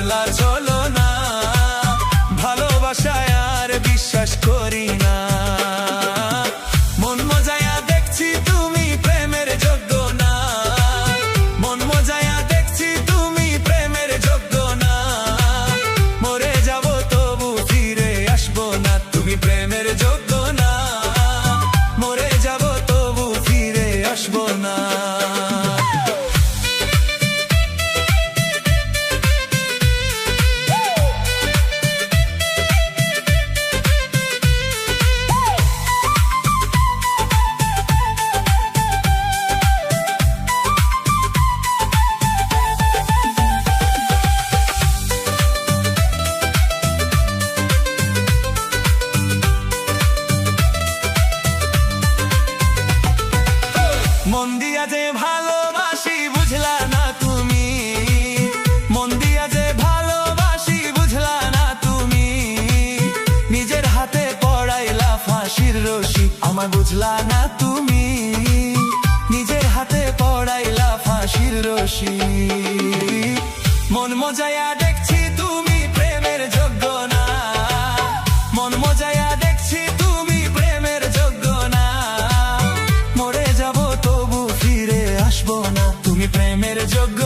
বদলা চলো না, ভালোবাসায় আর বিশ্বাস করি না। মন মজায়া দেখছি তুমি প্রেমের যোগ্য না, মন মজায়া দেখছি তুমি প্রেমের যোগ্য না। মরে যাব তবু ফিরে আসবো না, তুমি প্রেমের যোগ্য না। মরে যাব তবু ফিরে আসবো না। মন দিয়া যে ভালোবাসি বুঝলা না তুমি, মন দিয়া যে ভালোবাসি বুঝলা না তুমি। নিজের হাতে পড়াইলা ফাঁসির রশি, আমায় বুঝলা না তুমি। নিজের হাতে পড়াইলা ফাঁসির রশি। মন মজায়া দেখছি তুমি প্রেমের যোগ্য না, মন মজায়া দেখছি তুমি প্রেমের যোগ্য না। মরে যাব তবু ফিরে আসবো না, তুমি প্রেমের যোগ্য